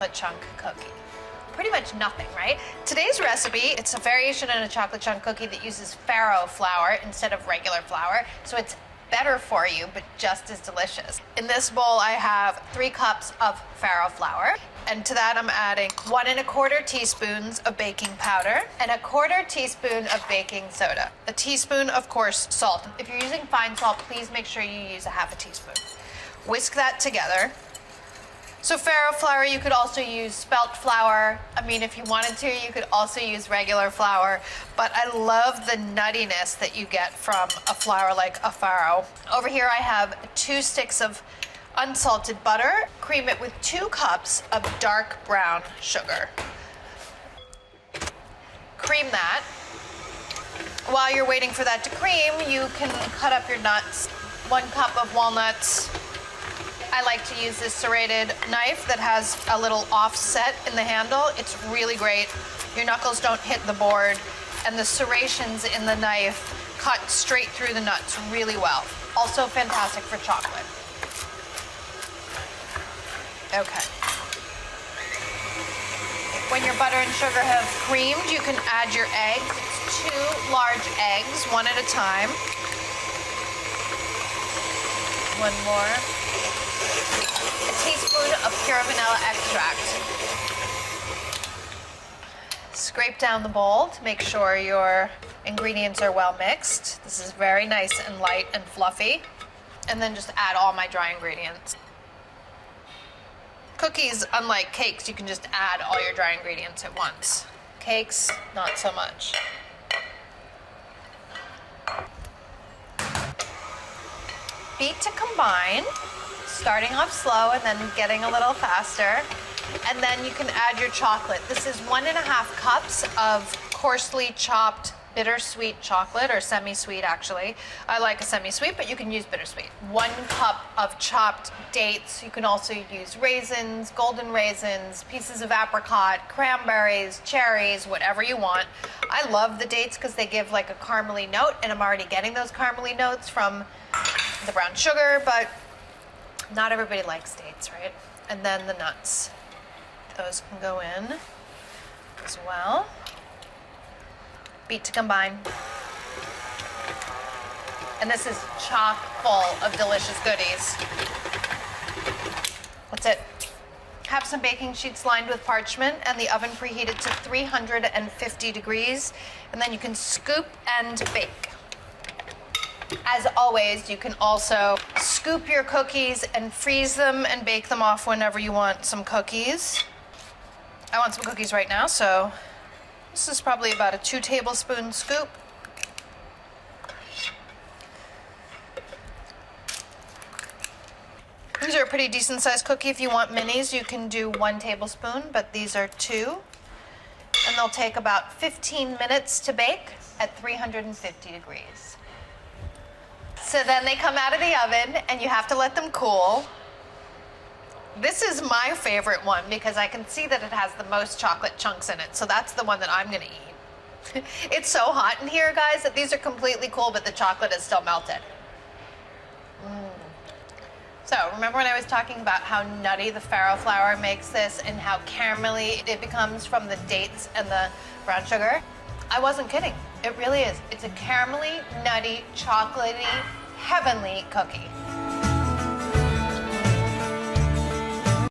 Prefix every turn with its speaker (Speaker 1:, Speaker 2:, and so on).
Speaker 1: chocolate chunk cookie? Pretty much nothing, right? Today's recipe, it's a variation on a chocolate chunk cookie that uses farro flour instead of regular flour, so it's better for you, but just as delicious. In this bowl, I have 3 cups of farro flour, and to that I'm adding 1 1/4 teaspoons of baking powder and 1/4 teaspoon of baking soda. A teaspoon, of course, salt. If you're using fine salt, please make sure you use a 1/2 teaspoon. Whisk that together. So farro flour, you could also use spelt flour. I mean, if you wanted to, you could also use regular flour, but I love the nuttiness that you get from a flour like a farro. Over here I have 2 sticks of unsalted butter. Cream it with 2 cups of dark brown sugar. Cream that. While you're waiting for that to cream, you can cut up your nuts. 1 cup of walnuts. I like to use this serrated knife that has a little offset in the handle. It's really great. Your knuckles don't hit the board, and the serrations in the knife cut straight through the nuts really well. Also fantastic for chocolate. Okay. When your butter and sugar have creamed, you can add your eggs. It's 2 large eggs, 1 at a time. 1 more. A teaspoon of pure vanilla extract. Scrape down the bowl to make sure your ingredients are well mixed. This is very nice and light and fluffy. And then just add all my dry ingredients. Cookies, unlike cakes, you can just add all your dry ingredients at once. Cakes, not so much. Beat to combine. Starting off slow and then getting a little faster. And then you can add your chocolate. This is 1 1/2 cups of coarsely chopped bittersweet chocolate, or semi-sweet actually. I like a semi-sweet, but you can use bittersweet. 1 cup of chopped dates. You can also use raisins, golden raisins, pieces of apricot, cranberries, cherries, whatever you want. I love the dates because they give like a caramely note, and I'm already getting those caramely notes from the brown sugar, but not everybody likes dates, right? And then the nuts. Those can go in as well. Beat to combine. And this is chock full of delicious goodies. That's it. Have some baking sheets lined with parchment and the oven preheated to 350 degrees. And then you can scoop and bake. As always, you can also scoop your cookies and freeze them and bake them off whenever you want some cookies. I want some cookies right now, so this is probably about a 2 tablespoon scoop. These are a pretty decent sized cookie. If you want minis, you can do 1 tablespoon, but these are 2. And they'll take about 15 minutes to bake at 350 degrees. So then they come out of the oven and you have to let them cool. This is my favorite one because I can see that it has the most chocolate chunks in it. So that's the one that I'm gonna eat. It's so hot in here, guys, that these are completely cool, but the chocolate is still melted. So remember when I was talking about how nutty the farro flour makes this and how caramelly it becomes from the dates and the brown sugar? I wasn't kidding. It really is. It's a caramelly, nutty, chocolatey, heavenly cookie.